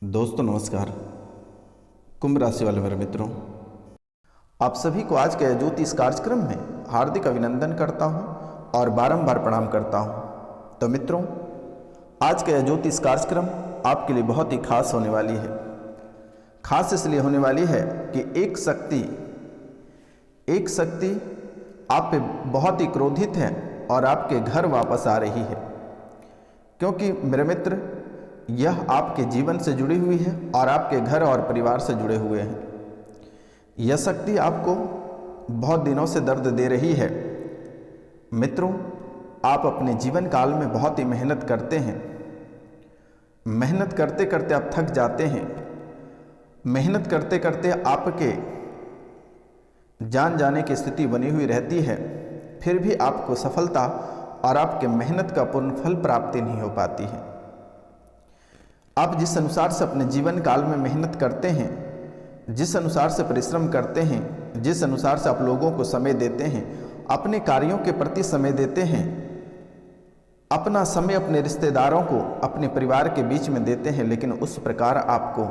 दोस्तों नमस्कार। कुंभ राशि वाले मेरे मित्रों, आप सभी को आज के ज्योतिष कार्यक्रम में हार्दिक अभिनंदन करता हूं और बारंबार प्रणाम करता हूं। तो मित्रों, आज का यह ज्योतिष कार्यक्रम आपके लिए बहुत ही खास होने वाली है। खास इसलिए होने वाली है कि एक शक्ति आप पे बहुत ही क्रोधित है और आपके घर वापस आ रही है, क्योंकि मेरे मित्र यह आपके जीवन से जुड़ी हुई है और आपके घर और परिवार से जुड़े हुए हैं। यह शक्ति आपको बहुत दिनों से दर्द दे रही है। मित्रों, आप अपने जीवन काल में बहुत ही मेहनत करते हैं। मेहनत करते करते आप थक जाते हैं। मेहनत करते करते आपके जान जाने की स्थिति बनी हुई रहती है, फिर भी आपको सफलता और आपके मेहनत का पूर्ण फल प्राप्ति नहीं हो पाती है। आप जिस अनुसार से अपने जीवन काल में मेहनत करते हैं, जिस अनुसार से परिश्रम करते हैं, जिस अनुसार से आप लोगों को समय देते हैं, अपने कार्यों के प्रति समय देते हैं, अपना समय अपने रिश्तेदारों को, अपने परिवार के बीच में देते हैं, लेकिन उस प्रकार आपको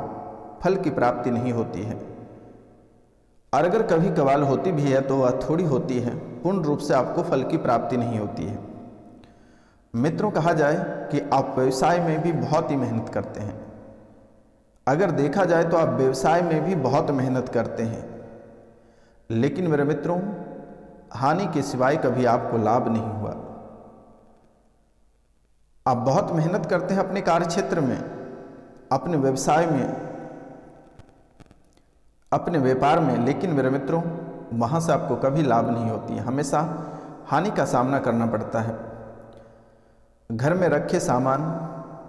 फल की प्राप्ति नहीं होती है। और अगर कभी कभार होती भी है तो वह थोड़ी होती है, पूर्ण रूप से आपको फल की प्राप्ति नहीं होती है। मित्रों, कहा जाए कि आप व्यवसाय में भी बहुत ही मेहनत करते हैं। अगर देखा जाए तो आप व्यवसाय में भी बहुत मेहनत करते हैं, लेकिन मेरे मित्रों, हानि के सिवाय कभी आपको लाभ नहीं हुआ। आप बहुत मेहनत करते हैं अपने कार्यक्षेत्र में, अपने व्यवसाय में, अपने व्यापार में, लेकिन मेरे मित्रों वहाँ से आपको कभी लाभ नहीं होती है। हमेशा हानि का सामना करना पड़ता है। घर में रखे सामान,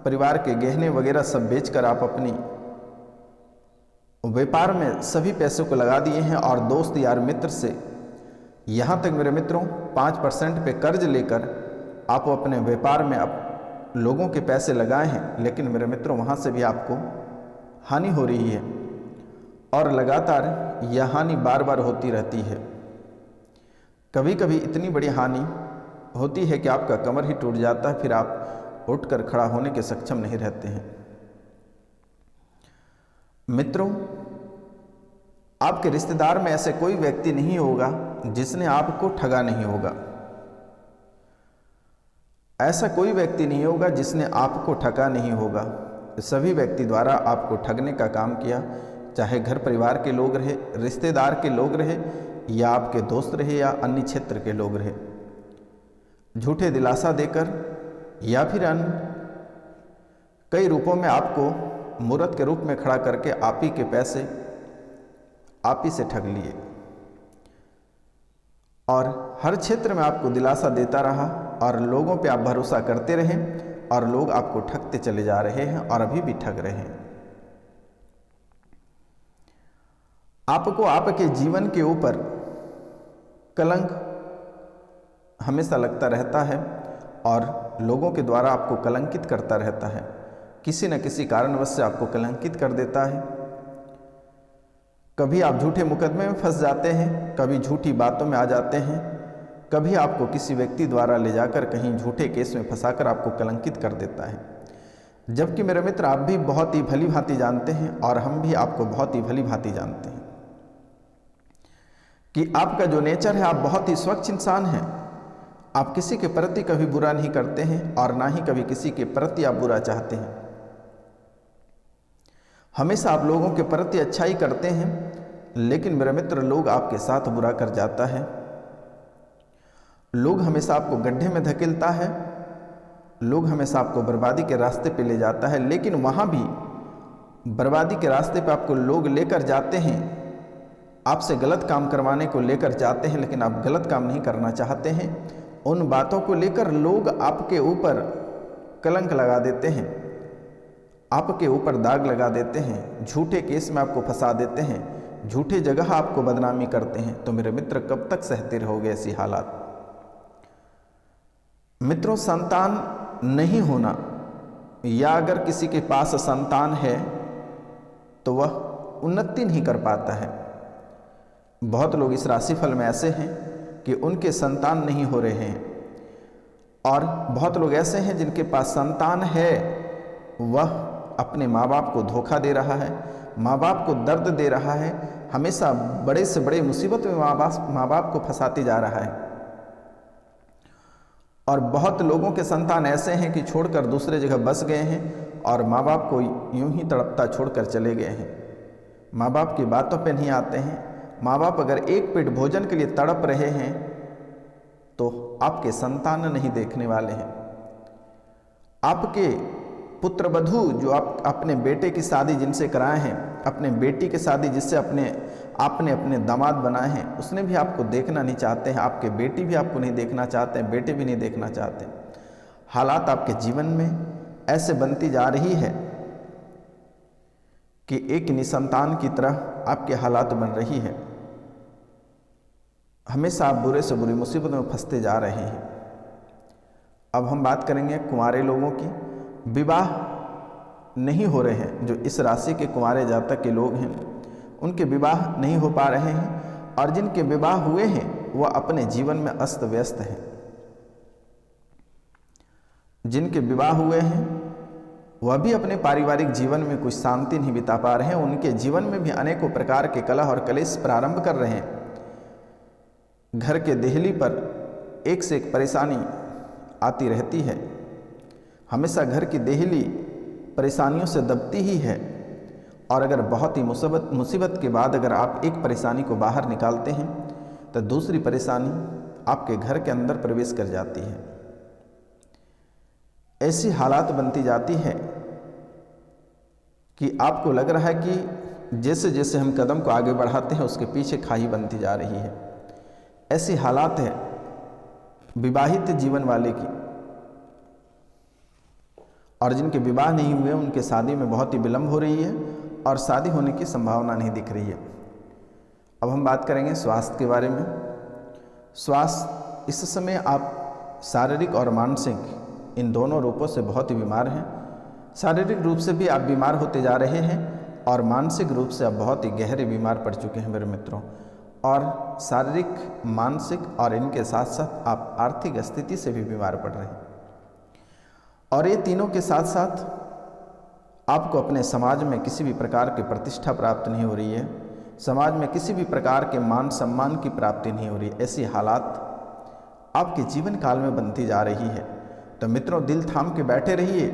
परिवार के गहने वगैरह सब बेचकर आप अपनी व्यापार में सभी पैसों को लगा दिए हैं और दोस्त यार मित्र से, यहाँ तक मेरे मित्रों 5% पे कर्ज लेकर आप अपने व्यापार में आप लोगों के पैसे लगाए हैं, लेकिन मेरे मित्रों वहाँ से भी आपको हानि हो रही है और लगातार यह हानि बार बार होती रहती है। कभी कभी इतनी बड़ी हानि होती है कि आपका कमर ही टूट जाता है, फिर आप उठकर खड़ा होने के सक्षम नहीं रहते हैं। मित्रों, आपके रिश्तेदार में ऐसे कोई व्यक्ति नहीं होगा जिसने आपको ठगा नहीं होगा। ऐसा कोई व्यक्ति नहीं होगा जिसने आपको ठगा नहीं होगा। सभी व्यक्ति द्वारा आपको ठगने का काम किया, चाहे घर परिवार के लोग रहे, रिश्तेदार के लोग रहे, या आपके दोस्त रहे, या अन्य क्षेत्र के लोग रहे। झूठे दिलासा देकर या फिर अन्य कई रूपों में आपको मूर्त के रूप में खड़ा करके आप ही के पैसे आप ही से ठग लिए और हर क्षेत्र में आपको दिलासा देता रहा और लोगों पे आप भरोसा करते रहे और लोग आपको ठगते चले जा रहे हैं और अभी भी ठग रहे हैं। आपको आपके जीवन के ऊपर कलंक हमेशा लगता रहता है और लोगों के द्वारा आपको कलंकित करता रहता है। किसी न किसी कारणवश से आपको कलंकित कर देता है। कभी आप झूठे मुकदमे में फंस जाते हैं, कभी झूठी बातों में आ जाते हैं, कभी आपको किसी व्यक्ति द्वारा ले जाकर कहीं झूठे केस में फंसाकर आपको कलंकित कर देता है। जबकि मेरे मित्र, आप भी बहुत ही भली भांति जानते हैं और हम भी आपको बहुत ही भली भांति जानते हैं कि आपका जो नेचर है, आप बहुत ही स्वच्छ इंसान हैं। आप किसी के प्रति कभी बुरा नहीं करते हैं और ना ही कभी किसी के प्रति आप बुरा चाहते हैं। हमेशा आप लोगों के प्रति अच्छाई करते हैं, लेकिन मेरे मित्र, लोग आपके साथ बुरा कर जाता है। लोग हमेशा आपको गड्ढे में धकेलता है, लोग हमेशा आपको बर्बादी के रास्ते पे ले जाता है, लेकिन वहाँ भी बर्बादी के रास्ते पे आपको लोग लेकर जाते हैं, आपसे गलत काम करवाने को लेकर जाते हैं, लेकिन आप गलत काम नहीं करना चाहते हैं। उन बातों को लेकर लोग आपके ऊपर कलंक लगा देते हैं, आपके ऊपर दाग लगा देते हैं, झूठे केस में आपको फंसा देते हैं, झूठे जगह आपको बदनामी करते हैं। तो मेरे मित्र, कब तक सहते रहोगे ऐसी हालात? मित्रों, संतान नहीं होना या अगर किसी के पास संतान है तो वह उन्नति नहीं कर पाता है। बहुत लोग इस राशिफल में ऐसे हैं कि उनके संतान नहीं हो रहे हैं और बहुत लोग ऐसे हैं जिनके पास संतान है, वह अपने माँ बाप को धोखा दे रहा है, माँ बाप को दर्द दे रहा है, हमेशा बड़े से बड़े मुसीबत में माँ बाप को फंसाते जा रहा है। और बहुत लोगों के संतान ऐसे हैं कि छोड़कर दूसरे जगह बस गए हैं और माँ बाप को यूं ही तड़पता छोड़कर चले गए हैं। माँ बाप की बातों पे नहीं आते हैं। माँ बाप अगर एक पेट भोजन के लिए तड़प रहे हैं तो आपके संतान नहीं देखने वाले हैं। आपके पुत्र वधू जो आप अपने बेटे की शादी जिनसे कराए हैं, अपने बेटी की शादी जिससे आपने अपने दामाद बनाए हैं, उसने भी आपको देखना नहीं चाहते हैं। आपके बेटी भी आपको नहीं देखना चाहते हैं, बेटे भी नहीं देखना चाहते। हालात आपके जीवन में ऐसे बनती जा रही है कि एक निसंतान की तरह आपके हालात बन रही है। हमेशा आप बुरे से बुरी मुसीबत में फंसते जा रहे हैं। अब हम बात करेंगे कुंवारे लोगों की। विवाह नहीं हो रहे हैं, जो इस राशि के कुंवारे जातक के लोग हैं उनके विवाह नहीं हो पा रहे हैं, और जिनके विवाह हुए हैं वह अपने जीवन में अस्त व्यस्त हैं। जिनके विवाह हुए हैं वह भी अपने पारिवारिक जीवन में कुछ शांति नहीं बिता पा रहे हैं। उनके जीवन में भी अनेकों प्रकार के कलह और कलेश प्रारंभ कर रहे हैं। घर के देहली पर एक से एक परेशानी आती रहती है। हमेशा घर की देहली परेशानियों से दबती ही है, और अगर बहुत ही मुसीबत के बाद अगर आप एक परेशानी को बाहर निकालते हैं तो दूसरी परेशानी आपके घर के अंदर प्रवेश कर जाती है। ऐसी हालात बनती जाती है कि आपको लग रहा है कि जैसे जैसे हम कदम को आगे बढ़ाते हैं उसके पीछे खाई बनती जा रही है। ऐसी हालात है विवाहित जीवन वाले की, और जिनके विवाह नहीं हुए उनके शादी में बहुत ही विलंब हो रही है और शादी होने की संभावना नहीं दिख रही है। अब हम बात करेंगे स्वास्थ्य के बारे में। स्वास्थ्य, इस समय आप शारीरिक और मानसिक इन दोनों रूपों से बहुत ही बीमार हैं। शारीरिक रूप से भी आप बीमार होते जा रहे हैं और मानसिक रूप से आप बहुत ही गहरे बीमार पड़ चुके हैं मेरे मित्रों। और शारीरिक, मानसिक और इनके साथ साथ आप आर्थिक स्थिति से भी बीमार पड़ रहे हैं। और ये तीनों के साथ साथ आपको अपने समाज में किसी भी प्रकार की प्रतिष्ठा प्राप्त नहीं हो रही है, समाज में किसी भी प्रकार के मान सम्मान की प्राप्ति नहीं हो रही। ऐसी हालात आपके जीवन काल में बनती जा रही है। तो मित्रों, दिल थाम के बैठे रहिए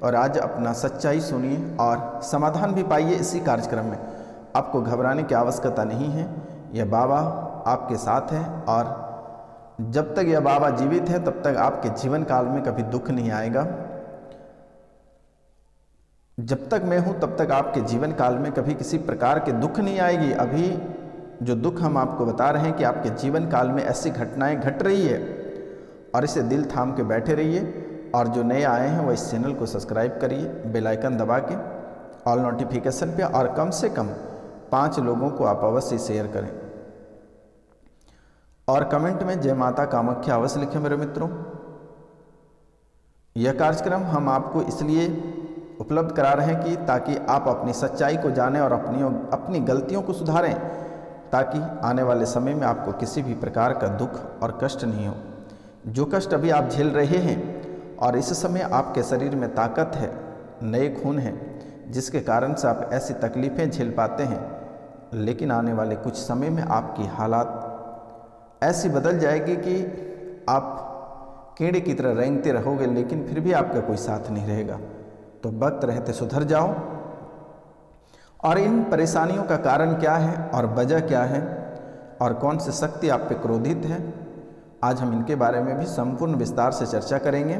और आज अपना सच्चाई सुनिए और समाधान भी पाइए इसी कार्यक्रम में। आपको घबराने की आवश्यकता नहीं है। यह बाबा आपके साथ है, और जब तक यह बाबा जीवित है तब तक आपके जीवन काल में कभी दुख नहीं आएगा। जब तक मैं हूं तब तक आपके जीवन काल में कभी किसी प्रकार के दुख नहीं आएगी। अभी जो दुख हम आपको बता रहे हैं कि आपके जीवन काल में ऐसी घटनाएं घट रही है, और इसे दिल थाम के बैठे रहिए। और जो नए आए हैं वो इस चैनल को सब्सक्राइब करिए, बेल आइकन दबा के ऑल नोटिफिकेशन पे, और कम से कम 5 लोगों को आप अवश्य शेयर करें। और कमेंट में जय माता कामाख्या अवश्य लिखें मेरे मित्रों। यह कार्यक्रम हम आपको इसलिए उपलब्ध करा रहे हैं कि ताकि आप अपनी सच्चाई को जानें और अपनी गलतियों को सुधारें, ताकि आने वाले समय में आपको किसी भी प्रकार का दुख और कष्ट नहीं हो। जो कष्ट अभी आप झेल रहे हैं और इस समय आपके शरीर में ताकत है, नए खून है, जिसके कारण से आप ऐसी तकलीफ़ें झेल पाते हैं, लेकिन आने वाले कुछ समय में आपकी हालात ऐसी बदल जाएगी कि आप कीड़े की तरह रेंगते रहोगे, लेकिन फिर भी आपका कोई साथ नहीं रहेगा। तो वक्त रहते सुधर जाओ। और इन परेशानियों का कारण क्या है और वजह क्या है और कौन सी शक्ति आप पे क्रोधित है, आज हम इनके बारे में भी संपूर्ण विस्तार से चर्चा करेंगे।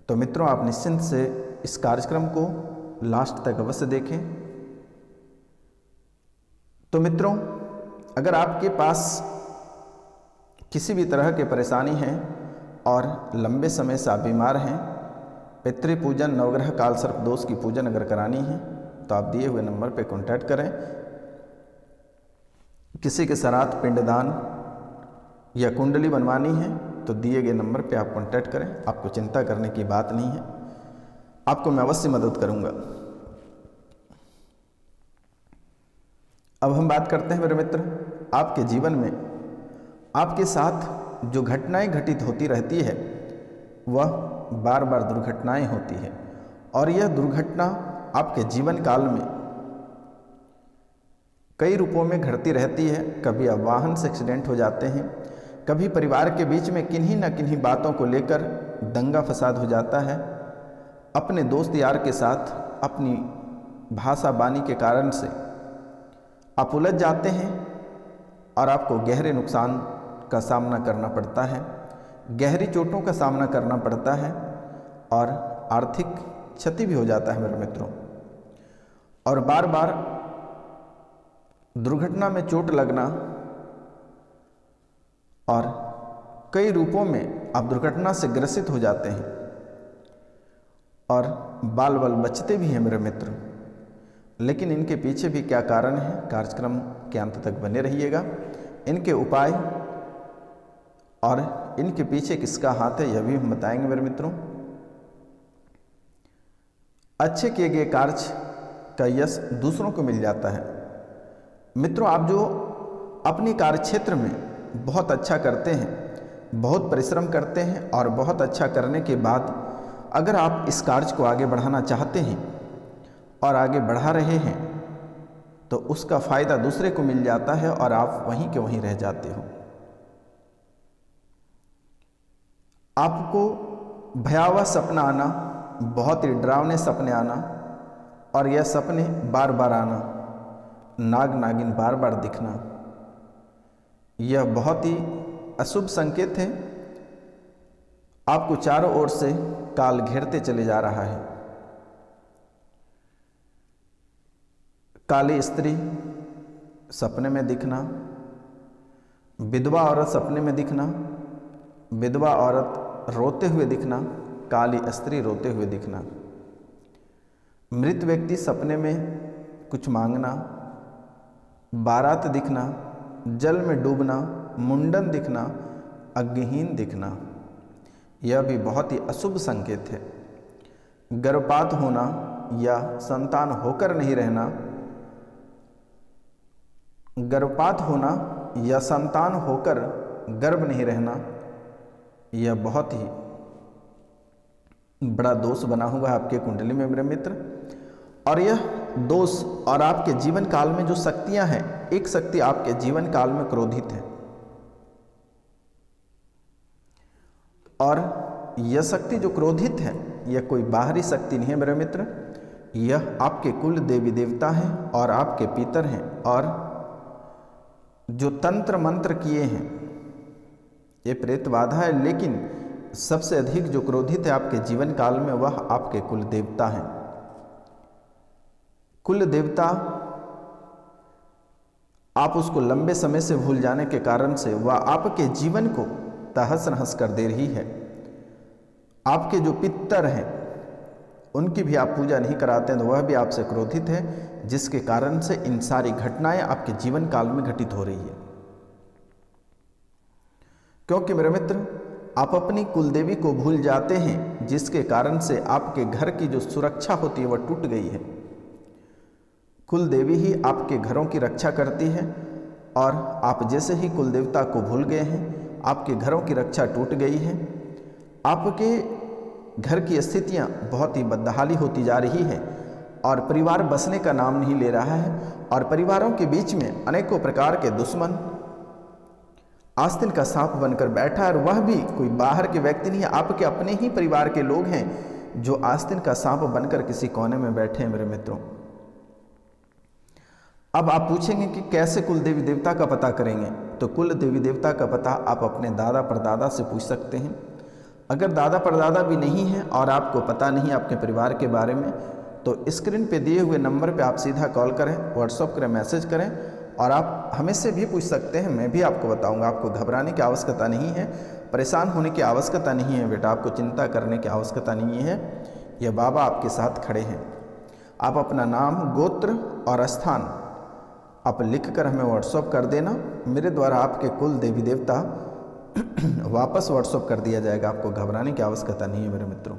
तो मित्रों, आप निश्चिंत से इस कार्यक्रम को लास्ट तक अवश्य देखें। तो मित्रों, अगर आपके पास किसी भी तरह की परेशानी है और लंबे समय से आप बीमार हैं, पितृ पूजन, नवग्रह, काल सर्प दोष की पूजन अगर करानी है तो आप दिए हुए नंबर पर कॉन्टैक्ट करें। किसी के श्राद्ध, पिंडदान या कुंडली बनवानी है तो दिए गए नंबर पे आप कॉन्टैक्ट करें। आपको चिंता करने की बात नहीं है, आपको मैं अवश्य मदद करूंगा। अब हम बात करते हैं मेरे मित्र, आपके जीवन में आपके साथ जो घटनाएं घटित होती रहती है वह बार बार दुर्घटनाएं होती है, और यह दुर्घटना आपके जीवन काल में कई रूपों में घटती रहती है। कभी अब वाहन से एक्सीडेंट हो जाते हैं, कभी परिवार के बीच में किन्हीं न किन्हीं बातों को लेकर दंगा फसाद हो जाता है, अपने दोस्त यार के साथ अपनी भाषा बानी के कारण से आप उलझ जाते हैं और आपको गहरे नुकसान का सामना करना पड़ता है, गहरी चोटों का सामना करना पड़ता है और आर्थिक क्षति भी हो जाता है मेरे मित्रों। और बार बार दुर्घटना में चोट लगना और कई रूपों में आप दुर्घटना से ग्रसित हो जाते हैं और बाल बाल बचते भी हैं मेरे मित्र। लेकिन इनके पीछे भी क्या कारण है, कार्यक्रम के अंत तक बने रहिएगा। इनके उपाय और इनके पीछे किसका हाथ है यह भी हम बताएंगे मेरे मित्रों। अच्छे किए गए कार्य का यश दूसरों को मिल जाता है। मित्रों, आप जो अपनी कार्य क्षेत्र में बहुत अच्छा करते हैं, बहुत परिश्रम करते हैं और बहुत अच्छा करने के बाद अगर आप इस कार्य को आगे बढ़ाना चाहते हैं और आगे बढ़ा रहे हैं तो उसका फ़ायदा दूसरे को मिल जाता है और आप वहीं के वहीं रह जाते हो। आपको भयावह सपना आना, बहुत ही डरावने सपने आना और यह सपने बार बार आना, नाग नागिन बार बार दिखना, यह बहुत ही अशुभ संकेत है। आपको चारों ओर से काल घेरते चले जा रहा है। काली स्त्री सपने में दिखना, विधवा औरत सपने में दिखना, विधवा औरत रोते हुए दिखना, काली स्त्री रोते हुए दिखना, मृत व्यक्ति सपने में कुछ मांगना, बारात दिखना, जल में डूबना, मुंडन दिखना, अग्निहीन दिखना, यह भी बहुत ही अशुभ संकेत है। गर्भपात होना या संतान होकर नहीं रहना, गर्भपात होना या संतान होकर गर्भ नहीं रहना, यह बहुत ही बड़ा दोष बना हुआ है आपके कुंडली में मेरे मित्र। और यह दोष और आपके जीवन काल में जो शक्तियां हैं, एक शक्ति आपके जीवन काल में क्रोधित है और यह शक्ति जो क्रोधित है यह कोई बाहरी शक्ति नहीं है मेरे मित्र, यह आपके कुल देवी देवता हैं और आपके पितर हैं और जो तंत्र मंत्र किए हैं ये प्रेत बाधा है। लेकिन सबसे अधिक जो क्रोधित है आपके जीवन काल में वह आपके कुल देवता हैं। कुल देवता आप उसको लंबे समय से भूल जाने के कारण से वह आपके जीवन को तहस नहस कर दे रही है। आपके जो पितर हैं उनकी भी आप पूजा नहीं कराते हैं तो वह भी आपसे क्रोधित है, जिसके कारण से इन सारी घटनाएं आपके जीवन काल में घटित हो रही है। क्योंकि मेरे मित्र, आप अपनी कुलदेवी को भूल जाते हैं, जिसके कारण से आपके घर की जो सुरक्षा होती है वह टूट गई है। कुलदेवी ही आपके घरों की रक्षा करती है और आप जैसे ही कुलदेवता को भूल गए हैं, आपके घरों की रक्षा टूट गई है। आपके घर की स्थितियां बहुत ही बदहाली होती जा रही है और परिवार बसने का नाम नहीं ले रहा है और परिवारों के बीच में अनेकों प्रकार के दुश्मन आस्तीन का सांप बनकर बैठा है और वह भी कोई बाहर के व्यक्ति नहीं है, आपके अपने ही परिवार के लोग हैं जो आस्तीन का सांप बनकर किसी कोने में बैठे हैं मेरे मित्रों। अब आप पूछेंगे कि कैसे कुल देवी देवता का पता करेंगे, तो कुल देवी देवता का पता आप अपने दादा परदादा से पूछ सकते हैं। अगर दादा परदादा भी नहीं है और आपको पता नहीं आपके परिवार के बारे में, तो स्क्रीन पे दिए हुए नंबर पे आप सीधा कॉल करें, व्हाट्सअप करें, मैसेज करें और आप हमें से भी पूछ सकते हैं, मैं भी आपको बताऊंगा। आपको घबराने की आवश्यकता नहीं है, परेशान होने की आवश्यकता नहीं है बेटा, आपको चिंता करने की आवश्यकता नहीं है। यह बाबा आपके साथ खड़े हैं। आप अपना नाम, गोत्र और स्थान आप लिखकर हमें व्हाट्सअप कर देना, मेरे द्वारा आपके कुल देवी देवता वापस व्हाट्सअप कर दिया जाएगा। आपको घबराने की आवश्यकता नहीं है मेरे मित्रों।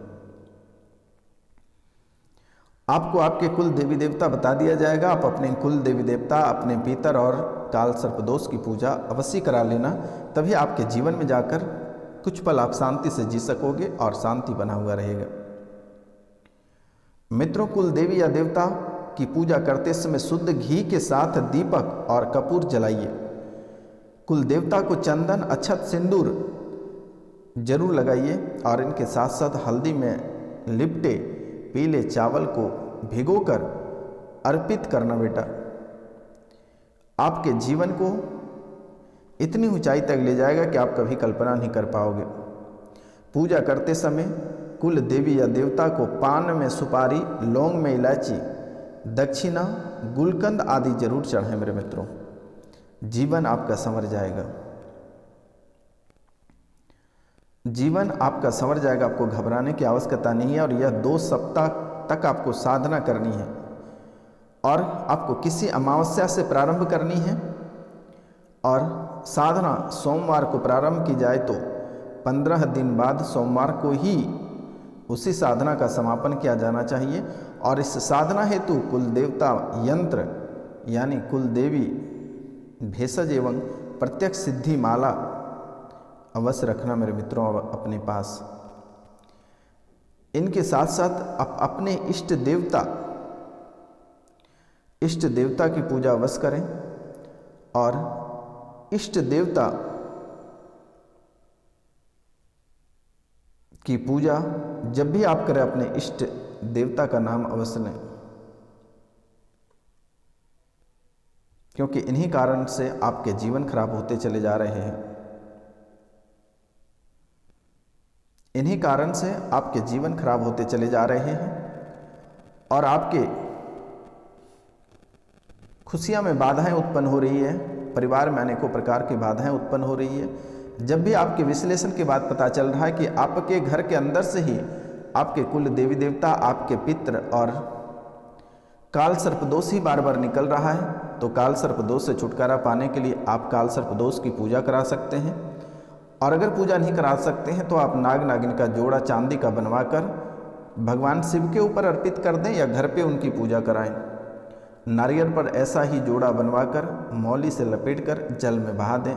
आपको आपके कुल देवी देवता बता दिया जाएगा। आप अपने कुल देवी देवता, अपने पितर और काल सर्पदोष की पूजा अवश्य करा लेना, तभी आपके जीवन में जाकर कुछ पल आप शांति से जी सकोगे और शांति बना हुआ रहेगा। मित्रों, कुल देवी या देवता की पूजा करते समय शुद्ध घी के साथ दीपक और कपूर जलाइए। कुल देवता को चंदन, अक्षत, सिंदूर जरूर लगाइए और इनके साथ साथ हल्दी में लिपटे पीले चावल को भिगोकर अर्पित करना बेटा। आपके जीवन को इतनी ऊंचाई तक ले जाएगा कि आप कभी कल्पना नहीं कर पाओगे। पूजा करते समय कुल देवी या देवता को पान में सुपारी, लौंग में इलायची, दक्षिणा, गुलकंद आदि जरूर चढ़ाएं मेरे मित्रों। जीवन आपका संवर जाएगा, जीवन आपका संवर जाएगा। आपको घबराने की आवश्यकता नहीं है। और यह 2 सप्ताह तक आपको साधना करनी है और आपको किसी अमावस्या से प्रारंभ करनी है और साधना सोमवार को प्रारंभ की जाए तो 15 दिन बाद सोमवार को ही उसी साधना का समापन किया जाना चाहिए। और इस साधना हेतु कुल देवता यंत्र यानी कुल देवी भेषज एवं प्रत्यक्ष सिद्धि माला अवश्य रखना मेरे मित्रों अपने पास। इनके साथ साथ आप अपने इष्ट देवता की पूजा अवश्य करें। और इष्ट देवता की पूजा जब भी आप करें अपने इष्ट देवता का नाम अवश्य लें, क्योंकि इन्हीं कारण से आपके जीवन खराब होते चले जा रहे हैं। इन्हीं कारण से आपके जीवन खराब होते चले जा रहे हैं और आपके खुशियां में बाधाएं उत्पन्न हो रही है, परिवार में अनेकों प्रकार की बाधाएं उत्पन्न हो रही है। जब भी आपके विश्लेषण के बाद पता चल रहा है कि आपके घर के अंदर से ही आपके कुल देवी देवता, आपके पितृ और काल सर्प दोष ही बार बार निकल रहा है, तो काल सर्प दोष से छुटकारा पाने के लिए आप काल सर्प दोष की पूजा करा सकते हैं। और अगर पूजा नहीं करा सकते हैं तो आप नाग नागिन का जोड़ा चांदी का बनवाकर भगवान शिव के ऊपर अर्पित कर दें या घर पे उनकी पूजा कराएं। नारियल पर ऐसा ही जोड़ा बनवाकर मौली से लपेटकर जल में बहा दें।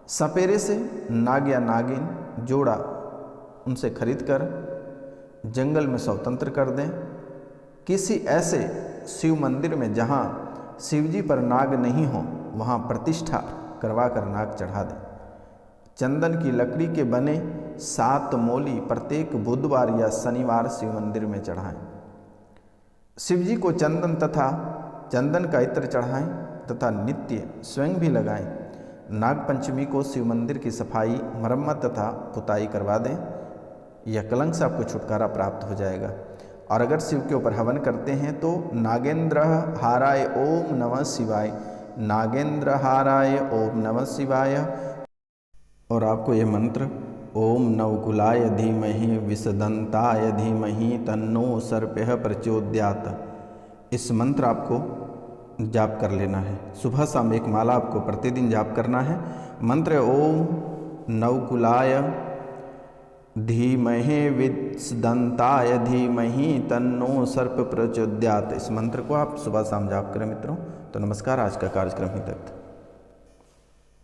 सपेरे से नाग या नागिन जोड़ा उनसे खरीद कर जंगल में स्वतंत्र कर दें। किसी ऐसे शिव मंदिर में जहाँ शिवजी पर नाग नहीं हो वहाँ प्रतिष्ठा करवा कर नाग चढ़ा दें। चंदन की लकड़ी के बने 7 मौली प्रत्येक बुधवार या शनिवार शिव मंदिर में चढ़ाएं। शिवजी को चंदन का इत्र चढ़ाएं तथा नित्य स्वयं भी लगाएं। नाग पंचमी को शिव मंदिर की सफाई, मरम्मत तथा पुताई करवा दें। यह कलंक से आपको छुटकारा प्राप्त हो जाएगा। और अगर शिव के ऊपर हवन करते हैं तो नागेंद्र हाराय ओम नमः शिवाय, नागेंद्र हाराय ओम नमः शिवाय। और आपको ये मंत्र ओम नवकुलाय धीमहि विषदंताय धीमहि तन्नो सर्पः प्रचोदयात्, इस मंत्र आपको जाप कर लेना है। सुबह शाम एक माला आपको प्रतिदिन जाप करना है। मंत्र ओम नवकुलाय धीमहि विषदंताय धीमहि तन्नो सर्प प्रचोदयात्, इस मंत्र को आप सुबह शाम जाप करें मित्रों। तो नमस्कार, आज का कार्यक्रम ही तक।